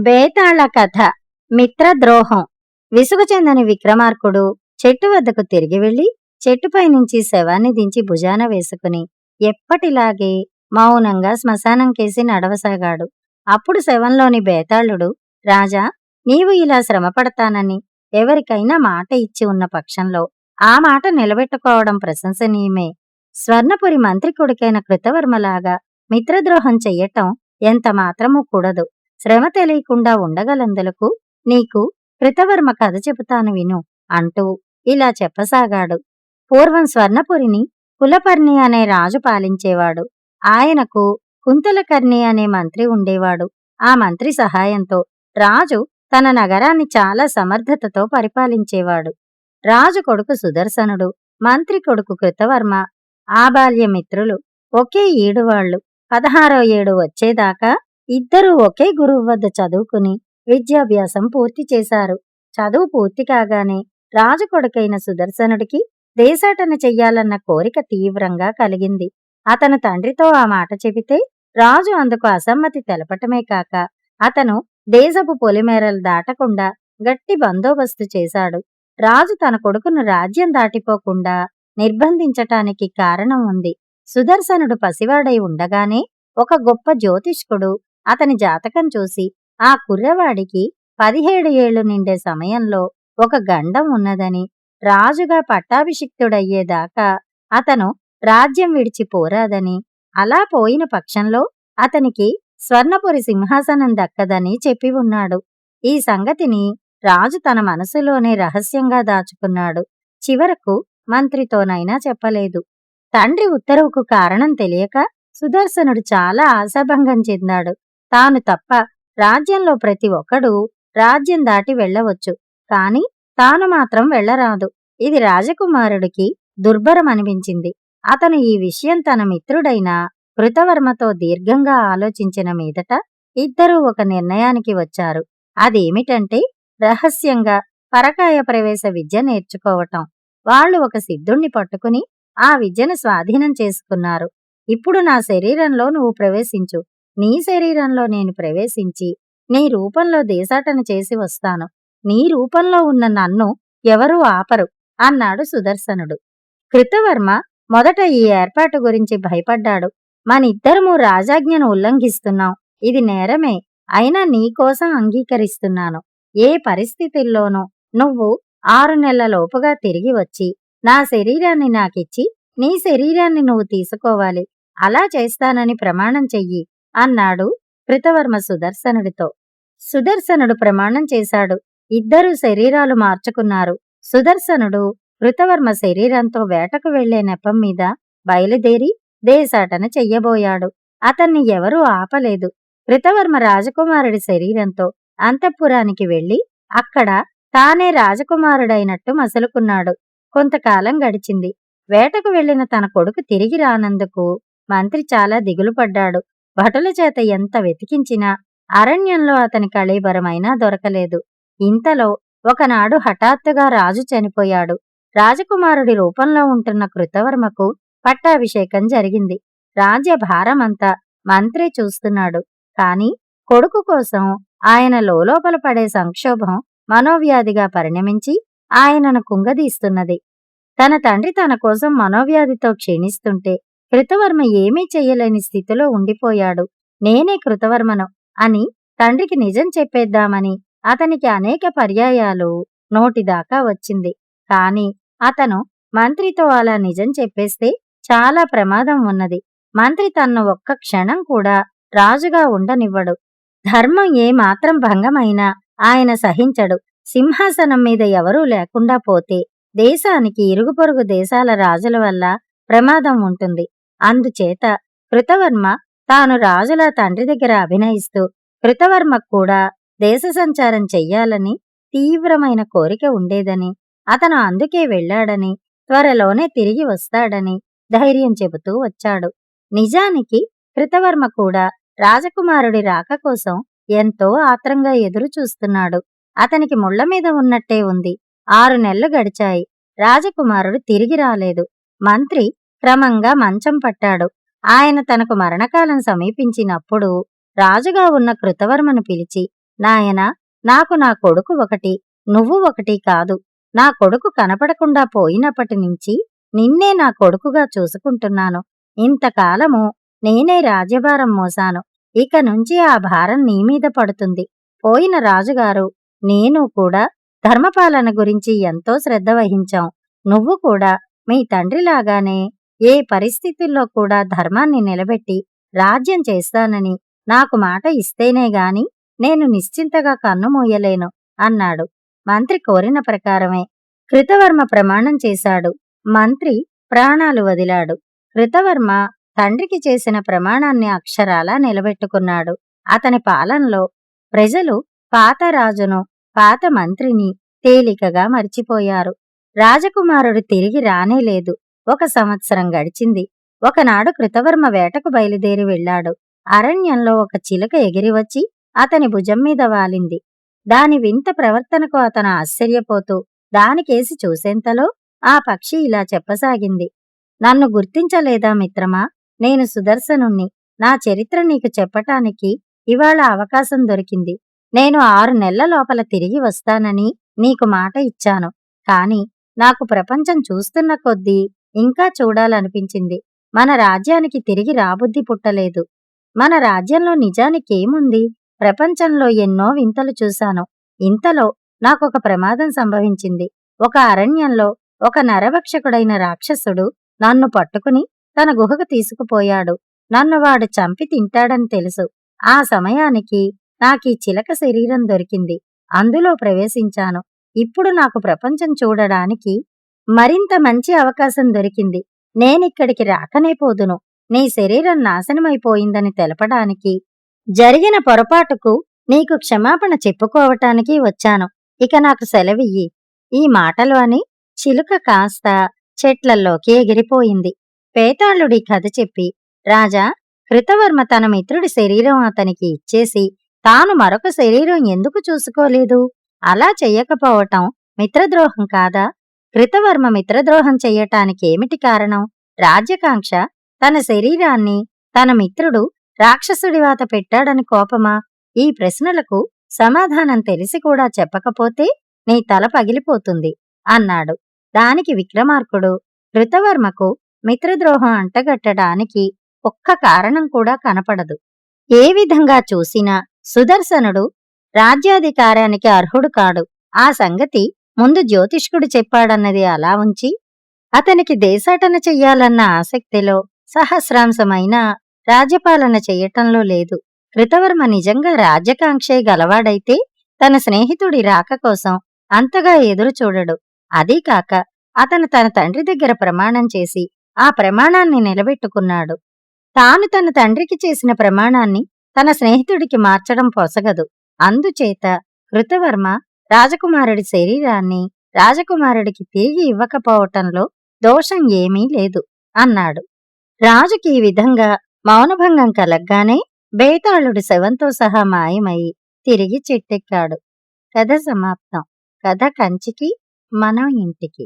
బేతాళ కథ. మిత్రద్రోహం. విసుగు చెందని విక్రమార్కుడు చెట్టు వద్దకు తిరిగి వెళ్లి చెట్టుపై నుంచి శవాన్ని దించి భుజాన వేసుకుని ఎప్పటిలాగే మౌనంగా శ్మశానం కేసి నడవసాగాడు. అప్పుడు శవంలోని బేతాళుడు, రాజా, నీవు ఇలా శ్రమపడతానని ఎవరికైనా మాట ఇచ్చి ఉన్న పక్షంలో ఆ మాట నిలబెట్టుకోవడం ప్రశంసనీయమే. స్వర్ణపురి మంత్రి కొడుకైన కృతవర్మలాగా మిత్రద్రోహం చెయ్యటం ఎంత మాత్రమూ కూడదు. శ్రమ తెలియకుండా ఉండగలందులకు నీకు కృతవర్మ కథ చెబుతాను విను అంటూ ఇలా చెప్పసాగాడు. పూర్వం స్వర్ణపురిని కులపర్ణి అనే రాజు పాలించేవాడు. ఆయనకు కుంతలకర్ణి అనే మంత్రి ఉండేవాడు. ఆ మంత్రి సహాయంతో రాజు తన నగరాన్ని చాలా సమర్థతతో పరిపాలించేవాడు. రాజు కొడుకు సుదర్శనుడు, మంత్రి కొడుకు కృతవర్మ ఆబాల్య మిత్రులు. ఒకే ఈడువాళ్లు. 16వ ఏడు వచ్చేదాకా ఇద్దరూ ఒకే గురువు వద్ద చదువుకుని విద్యాభ్యాసం పూర్తి చేశారు. చదువు పూర్తి కాగానే రాజు కొడుకైన సుదర్శనుడికి దేశాటన చెయ్యాలన్న కోరిక తీవ్రంగా కలిగింది. అతను తండ్రితో ఆ మాట చెబితే రాజు అందుకు అసమ్మతి తెలపటమే కాక అతను దేశపు పొలిమేరలు దాటకుండా గట్టి బందోబస్తు చేశాడు. రాజు తన కొడుకును రాజ్యం దాటిపోకుండా నిర్బంధించటానికి కారణం ఉంది. సుదర్శనుడు పసివాడై ఉండగానే ఒక గొప్ప జ్యోతిష్కుడు అతని జాతకం చూసి ఆ కుర్రవాడికి 17 ఏళ్లు నిండే సమయంలో ఒక గండం ఉన్నదని, రాజుగా పట్టాభిషిక్తుడయ్యేదాకా అతను రాజ్యం విడిచి పోరాదని, అలా పోయిన పక్షంలో అతనికి స్వర్ణపురి సింహాసనం దక్కదని చెప్పి ఉన్నాడు. ఈ సంగతిని రాజు తన మనసులోనే రహస్యంగా దాచుకున్నాడు. చివరకు మంత్రితోనైనా చెప్పలేదు. తండ్రి ఉత్తర్వుకు కారణం తెలియక సుదర్శనుడు చాలా ఆశాభంగం చెందాడు. తాను తప్ప రాజ్యంలో ప్రతి ఒక్కడూ రాజ్యం దాటి వెళ్లవచ్చు, కాని తాను మాత్రం వెళ్లరాదు. ఇది రాజకుమారుడికి దుర్భరమనిపించింది. అతను ఈ విషయం తన మిత్రుడైన కృతవర్మతో దీర్ఘంగా ఆలోచించిన మీదట ఇద్దరూ ఒక నిర్ణయానికి వచ్చారు. అదేమిటంటే రహస్యంగా పరకాయ ప్రవేశ విద్య నేర్చుకోవటం. వాళ్లు ఒక సిద్ధుణ్ణి పట్టుకుని ఆ విద్యను స్వాధీనం చేసుకున్నారు. ఇప్పుడు నా శరీరంలో నువ్వు ప్రవేశించు, నీ శరీరంలో నేను ప్రవేశించి నీ రూపంలో దేశాటన చేసి వస్తాను. నీ రూపంలో ఉన్న నన్ను ఎవరూ ఆపరు అన్నాడు సుదర్శనుడు. కృతవర్మ మొదట ఈ ఏర్పాటు గురించి భయపడ్డాడు. మనిద్దరము రాజాజ్ఞను ఉల్లంఘిస్తున్నాం, ఇది నేరమే, అయినా నీకోసం అంగీకరిస్తున్నాను. ఏ పరిస్థితుల్లోనూ నువ్వు 6 నెలలలోపుగా తిరిగి వచ్చి నా శరీరాన్ని నాకిచ్చి నీ శరీరాన్ని నువ్వు తీసుకోవాలి. అలా చేస్తానని ప్రమాణం చెయ్యి అన్నాడు కృతవర్మ సుదర్శనుడితో. సుదర్శనుడు ప్రమాణం చేశాడు. ఇద్దరూ శరీరాలు మార్చుకున్నారు. సుదర్శనుడు కృతవర్మ శరీరంతో వేటకు వెళ్లే నెపం మీద బయలుదేరి దేశాటన చెయ్యబోయాడు. అతన్ని ఎవరూ ఆపలేదు. కృతవర్మ రాజకుమారుడి శరీరంతో అంతఃపురానికి వెళ్లి అక్కడ తానే రాజకుమారుడైనట్టు మసలుకున్నాడు. కొంతకాలం గడిచింది. వేటకు వెళ్లిన తన కొడుకు తిరిగి రానందుకు మంత్రి చాలా దిగులుపడ్డాడు. భటుల చేత ఎంత వెతికించినా అరణ్యంలో అతని కళేబరమైనా దొరకలేదు. ఇంతలో ఒకనాడు హఠాత్తుగా రాజు చనిపోయాడు. రాజకుమారుడి రూపంలో ఉంటున్న కృతవర్మకు పట్టాభిషేకం జరిగింది. రాజ్య భారమంతా మంత్రి చూస్తున్నాడు. కాని కొడుకు కోసం ఆయన లోలోపల పడే సంక్షోభం మనోవ్యాధిగా పరిణమించి ఆయనను కుంగదీస్తున్నది. తన తండ్రి తన కోసం మనోవ్యాధితో క్షీణిస్తుంటే కృతవర్మ ఏమీ చెయ్యలేని స్థితిలో ఉండిపోయాడు. నేనే కృతవర్మను అని తండ్రికి నిజం చెప్పేద్దామని అతనికి అనేక పర్యాయాలు నోటిదాకా వచ్చింది. కాని అతను మంత్రితో అలా నిజం చెప్పేస్తే చాలా ప్రమాదం ఉన్నది. మంత్రి తన్ను ఒక్క క్షణం కూడా రాజుగా ఉండనివ్వడు. ధర్మం ఏమాత్రం భంగమైనా ఆయన సహించడు. సింహాసనం మీద ఎవరూ లేకుండా పోతే దేశానికి ఇరుగు పొరుగు దేశాల రాజుల వల్ల ప్రమాదం ఉంటుంది. అందుచేత కృతవర్మ తాను రాజుల తండ్రి దగ్గర అభినయిస్తూ కృతవర్మకు కూడా దేశ సంచారం చెయ్యాలని తీవ్రమైన కోరిక ఉండేదని, అతను అందుకే వెళ్లాడని, త్వరలోనే తిరిగి వస్తాడని ధైర్యం చెబుతూ వచ్చాడు. నిజానికి కృతవర్మ కూడా రాజకుమారుడి రాక కోసం ఎంతో ఆత్రంగా ఎదురు చూస్తున్నాడు. అతనికి ముళ్ల మీద ఉన్నట్టే ఉంది. 6 నెలలు గడిచాయి. రాజకుమారుడు తిరిగి రాలేదు. మంత్రి క్రమంగా మంచం పట్టాడు. ఆయన తనకు మరణకాలం సమీపించినప్పుడు రాజుగా ఉన్న కృతవర్మను పిలిచి నాయనా, నాకు నా కొడుకు ఒకటి, నువ్వు ఒకటి కాదు. నా కొడుకు కనపడకుండా పోయినప్పటి నుంచి నిన్నే నా కొడుకుగా చూసుకుంటున్నాను. ఇంతకాలము నేనే రాజ్యభారం మోసాను. ఇక నుంచి ఆ భారం నీ మీద పడుతుంది. పోయిన రాజుగారు నేను కూడా ధర్మపాలన గురించి ఎంతో శ్రద్ధ వహించాం. నువ్వు కూడా మీ తండ్రిలాగానే ఏ పరిస్థితుల్లో కూడా ధర్మాన్ని నిలబెట్టి రాజ్యం చేస్తానని నాకు మాట ఇస్తేనే గాని నేను నిశ్చింతగా కన్నుమూయలేను అన్నాడు. మంత్రి కోరిన ప్రకారమే కృతవర్మ ప్రమాణం చేశాడు. మంత్రి ప్రాణాలు వదిలాడు. కృతవర్మ తండ్రికి చేసిన ప్రమాణాన్ని అక్షరాలా నిలబెట్టుకున్నాడు. అతని పాలనలో ప్రజలు పాత రాజును, పాత మంత్రిని తేలికగా మరిచిపోయారు. రాజకుమారుడు తిరిగి రానేలేదు. 1 సంవత్సరం గడిచింది. ఒకనాడు కృతవర్మ వేటకు బయలుదేరి వెళ్ళాడు. అరణ్యంలో ఒక చిలుక ఎగిరివచ్చి అతని భుజం మీద వాలింది. దాని వింత ప్రవర్తనకు అతను ఆశ్చర్యపోతూ దానికేసి చూసేంతలో ఆ పక్షి ఇలా చెప్పసాగింది. నన్ను గుర్తించలేదా మిత్రమా? నేను సుదర్శనుణ్ణి. నా చరిత్ర నీకు చెప్పటానికి ఇవాళ అవకాశం దొరికింది. నేను 6 నెలల లోపల తిరిగి వస్తానని నీకు మాట ఇచ్చాను. కాని నాకు ప్రపంచం చూస్తున్న కొద్దీ ఇంకా చూడాలనిపించింది. మన రాజ్యానికి తిరిగి రాబుద్ధి పుట్టలేదు. మన రాజ్యంలో నిజానికేముంది? ప్రపంచంలో ఎన్నో వింతలు చూశాను. ఇంతలో నాకొక ప్రమాదం సంభవించింది. ఒక అరణ్యంలో ఒక నరభక్షకుడైన రాక్షసుడు నన్ను పట్టుకుని తన గుహకు తీసుకుపోయాడు. నన్ను వాడు చంపి తింటాడని తెలుసు. ఆ సమయానికి నాకీ చిలక శరీరం దొరికింది. అందులో ప్రవేశించాను. ఇప్పుడు నాకు ప్రపంచం చూడడానికి మరింత మంచి అవకాశం దొరికింది. నేనిక్కడికి రాకనే పోదును. నీ శరీరం నాశనమైపోయిందని తెలపడానికి, జరిగిన పొరపాటుకు నీకు క్షమాపణ చెప్పుకోవటానికి వచ్చాను. ఇక నాకు సెలవియ్యి. ఈ మాటలు అని చిలుక కాస్త చెట్లల్లోకి ఎగిరిపోయింది. పేతాళుడి కథ చెప్పి, రాజా, కృతవర్మ తన మిత్రుడి శరీరం అతనికి ఇచ్చేసి తాను మరొక శరీరం ఎందుకు చూసుకోలేదు? అలా చెయ్యకపోవటం మిత్రద్రోహం కాదా? కృతవర్మ మిత్రద్రోహం చెయ్యటానికేమిటి కారణం? రాజ్యకాంక్ష? తన శరీరాన్ని తన మిత్రుడు రాక్షసుడివాత పెట్టాడని కోపమా? ఈ ప్రశ్నలకు సమాధానం తెలిసి కూడా చెప్పకపోతే నీ తల పగిలిపోతుంది అన్నాడు. దానికి విక్రమార్కుడు, కృతవర్మకు మిత్రద్రోహం అంటగట్టడానికి ఒక్క కారణం కూడా కనపడదు. ఏ విధంగా చూసినా సుదర్శనుడు రాజ్యాధికారానికి అర్హుడు కాడు. ఆ సంగతి ముందు జ్యోతిష్కుడు చెప్పాడన్నది అలా ఉంచి, అతనికి దేశాటన చెయ్యాలన్న ఆసక్తిలో సహస్రాంశమైన రాజ్యపాలన చెయ్యటంలో లేదు. కృతవర్మ నిజంగా రాజ్యకాంక్షే గలవాడైతే తన స్నేహితుడి రాక కోసం అంతగా ఎదురుచూడడు. అదీకాక అతను తన తండ్రి దగ్గర ప్రమాణం చేసి ఆ ప్రమాణాన్ని నిలబెట్టుకున్నాడు. తాను తన తండ్రికి చేసిన ప్రమాణాన్ని తన స్నేహితుడికి మార్చడం పొసగదు. అందుచేత కృతవర్మ రాజకుమారుడి శరీరాన్ని రాజకుమారుడికి తిరిగి ఇవ్వకపోవటంలో దోషం ఏమీ లేదు అన్నాడు. రాజుకి ఈ విధంగా మౌనభంగం కలగ్గానే బేతాళుడు శవంతో సహా మాయమై తిరిగి చెట్టెక్కాడు. కథ సమాప్తం. కథ కంచికి, మనం ఇంటికి.